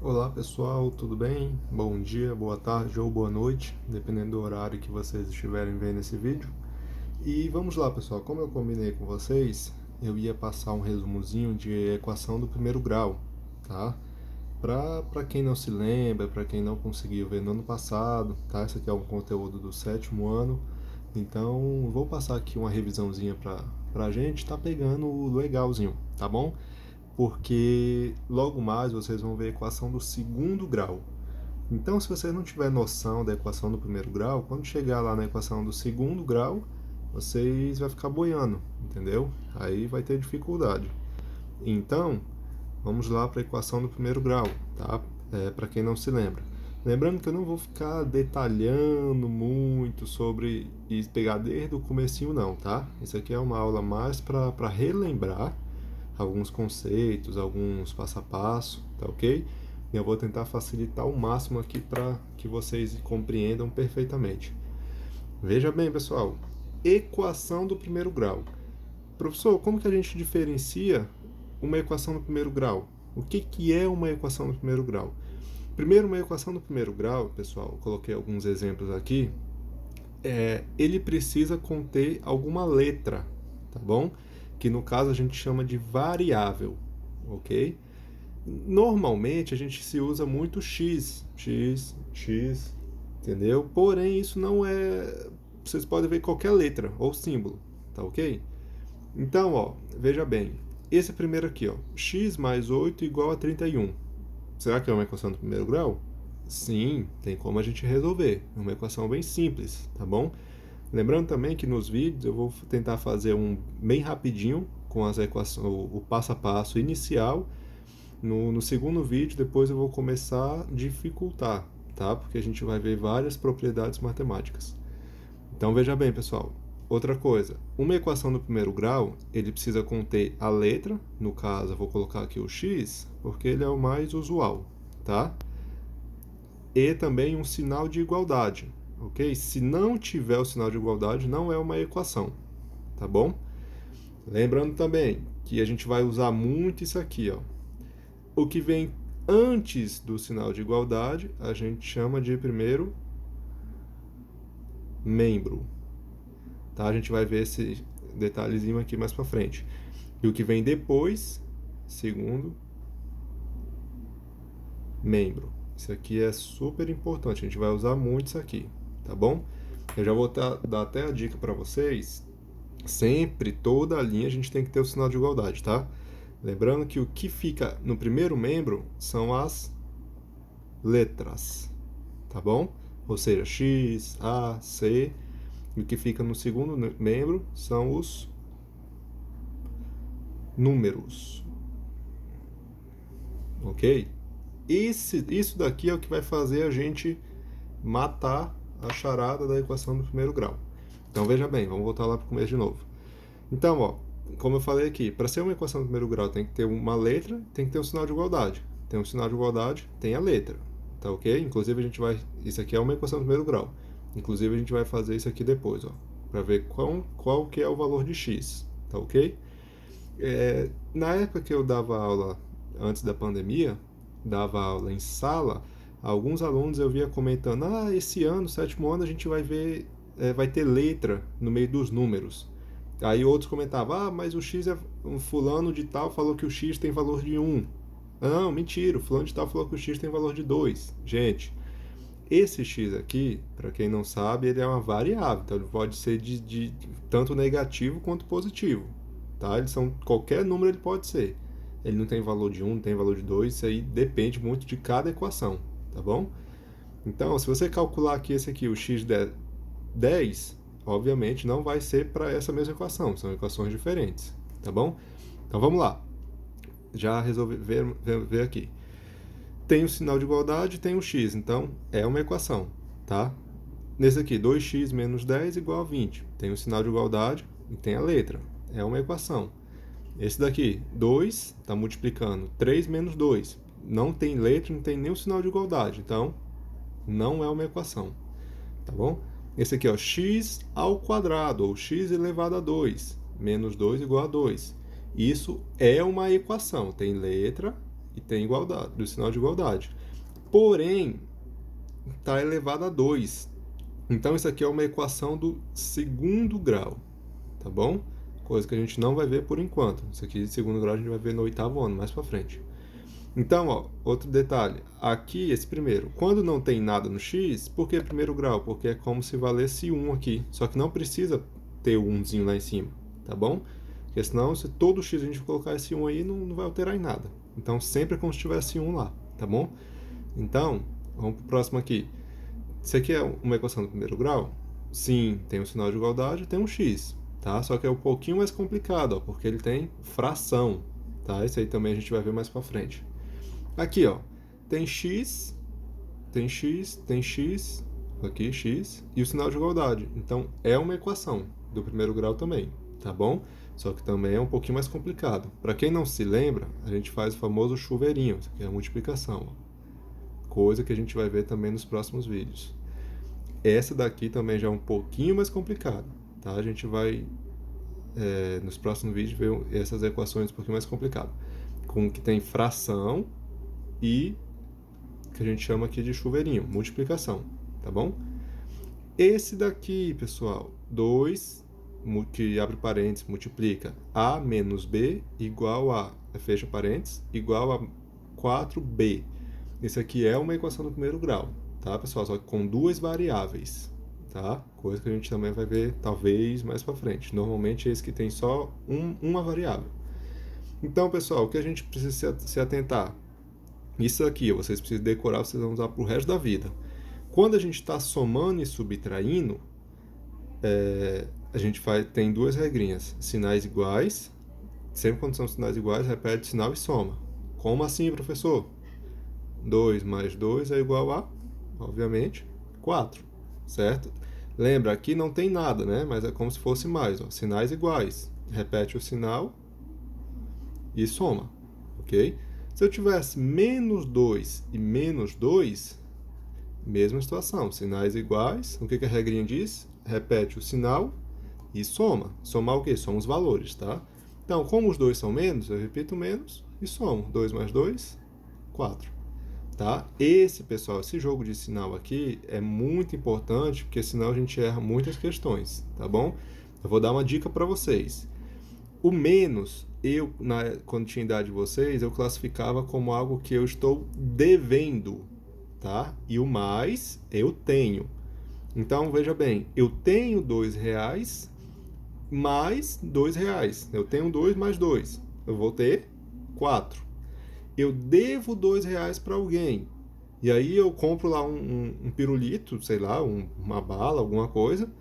Olá pessoal, tudo bem? Bom dia, boa tarde ou boa noite, dependendo do horário que vocês estiverem vendo esse vídeo. E vamos lá pessoal, como eu combinei com vocês, eu ia passar um resumozinho de equação do primeiro grau, tá? Para quem não se lembra, para quem não conseguiu ver no ano passado, tá? Esse aqui é um conteúdo do sétimo ano, então vou passar aqui uma revisãozinha pra gente tá pegando o legalzinho, tá bom? Porque logo mais vocês vão ver a equação do segundo grau. Então, se você não tiver noção da equação do primeiro grau, quando chegar lá na equação do segundo grau, vocês vai ficar boiando, entendeu? Aí vai ter dificuldade. Então, vamos lá para a equação do primeiro grau, tá? Para quem não se lembra. Lembrando que eu não vou ficar detalhando muito sobre e pegar desde o comecinho não, tá? Isso aqui é uma aula mais para relembrar alguns conceitos, alguns passo a passo, tá ok? E eu vou tentar facilitar ao máximo aqui para que vocês compreendam perfeitamente. Veja bem, pessoal, equação do primeiro grau. Professor, como que a gente diferencia uma equação do primeiro grau? O que é uma equação do primeiro grau? Primeiro, uma equação do primeiro grau, pessoal, eu coloquei alguns exemplos aqui, ele precisa conter alguma letra, tá bom? Que no caso a gente chama de variável, ok? Normalmente a gente se usa muito x, entendeu? Porém, isso não é. Vocês podem ver qualquer letra ou símbolo, tá ok? Então, ó, veja bem. Esse primeiro aqui, ó, x mais 8 igual a 31. Será que é uma equação do primeiro grau? Sim, tem como a gente resolver. É uma equação bem simples, tá bom? Lembrando também que nos vídeos eu vou tentar fazer um bem rapidinho com as equações, o passo a passo inicial. No segundo vídeo, depois eu vou começar a dificultar, tá? Porque a gente vai ver várias propriedades matemáticas. Então veja bem, pessoal. Outra coisa, uma equação do primeiro grau, ele precisa conter a letra, no caso eu vou colocar aqui o x, porque ele é o mais usual, tá? E também um sinal de igualdade, ok? Se não tiver o sinal de igualdade, não é uma equação, tá bom? Lembrando também que a gente vai usar muito isso aqui, ó. O que vem antes do sinal de igualdade, a gente chama de primeiro membro, tá? A gente vai ver esse detalhezinho aqui mais para frente. E o que vem depois, segundo membro. Isso aqui é super importante, a gente vai usar muito isso aqui, tá bom? Eu já vou dar até a dica para vocês. Sempre, toda a linha, a gente tem que ter o sinal de igualdade, tá? Lembrando que o que fica no primeiro membro são as letras, tá bom? Ou seja, X, A, C. E o que fica no segundo membro são os números, ok? Isso daqui é o que vai fazer a gente matar a charada da equação do primeiro grau. Então veja bem, vamos voltar lá para o começo de novo. Então, ó, como eu falei aqui, para ser uma equação do primeiro grau tem que ter uma letra, tem que ter um sinal de igualdade. Tem um sinal de igualdade, tem a letra, tá ok? Inclusive a gente vai, isso aqui é uma equação do primeiro grau. Inclusive a gente vai fazer isso aqui depois, ó, para ver qual que é o valor de x, tá ok? Na época que eu dava aula antes da pandemia, dava aula em sala, alguns alunos eu via comentando: ah, esse ano, sétimo ano, a gente vai ver, vai ter letra no meio dos números. Aí outros comentavam: ah, mas o x é. Um fulano de tal falou que o x tem valor de 1. Não, mentira, o fulano de tal falou que o x tem valor de 2. Gente, esse x aqui, para quem não sabe, ele é uma variável, então ele pode ser de tanto negativo quanto positivo, tá? Qualquer número ele pode ser. Ele não tem valor de 1, não tem valor de 2, isso aí depende muito de cada equação, tá bom? Então, se você calcular aqui esse aqui, o x de 10, obviamente não vai ser para essa mesma equação, são equações diferentes, tá bom? Então vamos lá, já resolvi ver aqui. Tem o sinal de igualdade, tem o x, então é uma equação, tá? Nesse aqui, 2x menos 10 igual a 20. Tem o sinal de igualdade e tem a letra. É uma equação. Esse daqui, 2, está multiplicando 3 menos 2. Não tem letra, não tem nem o sinal de igualdade. Então, não é uma equação. Tá bom? Esse aqui, ó, x ao quadrado, ou x elevado a 2, menos 2 igual a 2. Isso é uma equação. Tem letra e tem igualdade, do sinal de igualdade. Porém, está elevado a 2. Então, isso aqui é uma equação do segundo grau, tá bom? Coisa que a gente não vai ver por enquanto. Isso aqui de segundo grau a gente vai ver no 8º ano, mais para frente. Então, ó, outro detalhe. Aqui, esse primeiro. Quando não tem nada no x, por que primeiro grau? Porque é como se valesse 1 aqui. Só que não precisa ter o 1zinho lá em cima, tá bom? Porque senão, se todo x a gente colocar esse 1 aí, não vai alterar em nada. Então, sempre é como se tivesse 1 lá, tá bom? Então, vamos para o próximo aqui. Isso aqui é uma equação do primeiro grau? Sim, tem um sinal de igualdade e tem um x, tá? Só que é um pouquinho mais complicado, ó, porque ele tem fração, tá? Isso aí também a gente vai ver mais para frente. Aqui, ó, tem x, aqui x, e o sinal de igualdade. Então, é uma equação do primeiro grau também, tá bom? Só que também é um pouquinho mais complicado. Para quem não se lembra, a gente faz o famoso chuveirinho, isso aqui é a multiplicação, ó. Coisa que a gente vai ver também nos próximos vídeos. Essa daqui também já é um pouquinho mais complicada, tá? A gente vai, nos próximos vídeos, ver essas equações um pouquinho mais complicadas. Com que tem fração e que a gente chama aqui de chuveirinho, multiplicação, tá bom? Esse daqui, pessoal, 2, que abre parênteses, multiplica a menos b igual a, fecha parênteses, igual a 4b. Esse aqui é uma equação do primeiro grau, tá, pessoal? Só que com duas variáveis, tá? Coisa que a gente também vai ver, talvez, mais para frente. Normalmente, esse que tem só uma variável. Então, pessoal, o que a gente precisa se atentar? Isso aqui, vocês precisam decorar, vocês vão usar para o resto da vida. Quando a gente está somando e subtraindo, a gente tem duas regrinhas. Sinais iguais, sempre quando são sinais iguais, repete sinal e soma. Como assim, professor? 2 mais 2 é igual a, obviamente, 4, certo? Lembra, aqui não tem nada, né? Mas é como se fosse mais, ó, sinais iguais. Repete o sinal e soma, ok? Se eu tivesse menos 2 e menos 2, mesma situação, sinais iguais, o que a regrinha diz? Repete o sinal e soma. Somar o quê? Soma os valores, tá? Então, como os dois são menos, eu repito menos e somo. 2 mais 2, 4. Tá? Pessoal, esse jogo de sinal aqui é muito importante, porque senão a gente erra muitas questões, tá bom? Eu vou dar uma dica para vocês. O menos, quando tinha idade de vocês, eu classificava como algo que eu estou devendo, tá? E o mais, eu tenho. Então, veja bem, eu tenho R$2 mais R$2. Eu tenho 2 mais 2. Eu vou ter 4. Eu devo R$2 para alguém. E aí eu compro lá um pirulito, sei lá, uma bala, alguma coisa,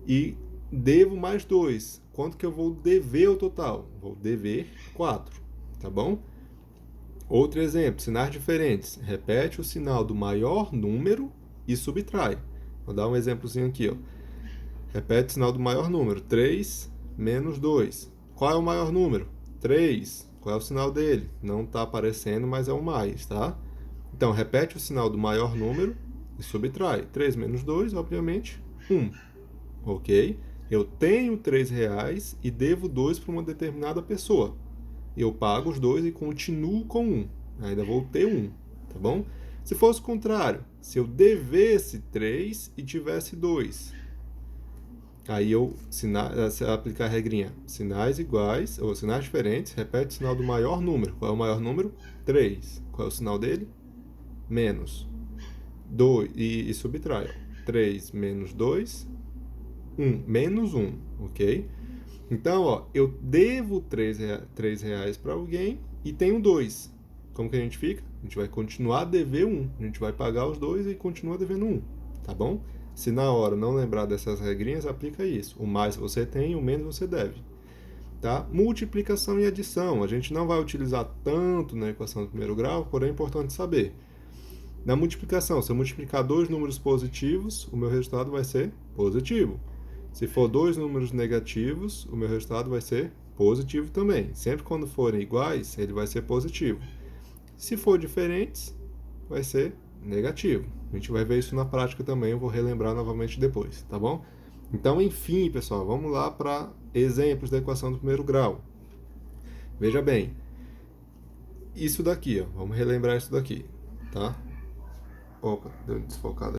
e devo mais 2. Quanto que eu vou dever ao total? Vou dever 4, tá bom? Outro exemplo, sinais diferentes. Repete o sinal do maior número e subtrai. Vou dar um exemplozinho aqui, ó. Repete o sinal do maior número. 3 menos 2. Qual é o maior número? 3. Qual é o sinal dele? Não está aparecendo, mas é o mais, tá? Então, repete o sinal do maior número e subtrai. 3 menos 2, obviamente, 1. Ok? Eu tenho R$3 e devo 2 para uma determinada pessoa. Eu pago os 2 e continuo com 1. Ainda vou ter 1, tá bom? Se fosse o contrário, se eu devesse 3 e tivesse 2, aí se aplicar a regrinha, sinais iguais, ou sinais diferentes, repete o sinal do maior número. Qual é o maior número? 3. Qual é o sinal dele? Menos 2, e subtrai. 3 menos 2, 1. Menos 1, ok? Então, ó, eu devo R$3 para alguém e tenho 2. Como que a gente fica? A gente vai continuar a dever 1. A gente vai pagar os 2 e continua devendo 1, tá bom? Se na hora não lembrar dessas regrinhas, aplica isso. O mais você tem, o menos você deve. Tá? Multiplicação e adição. A gente não vai utilizar tanto na equação do primeiro grau, porém é importante saber. Na multiplicação, se eu multiplicar dois números positivos, o meu resultado vai ser positivo. Se for dois números negativos, o meu resultado vai ser positivo também. Sempre quando forem iguais, ele vai ser positivo. Se for diferentes, vai ser negativo. A gente vai ver isso na prática também, eu vou relembrar novamente depois, tá bom? Então, enfim, pessoal, vamos lá para exemplos da equação do primeiro grau. Veja bem, isso daqui, ó. Vamos relembrar isso daqui, tá? Opa, deu desfocado.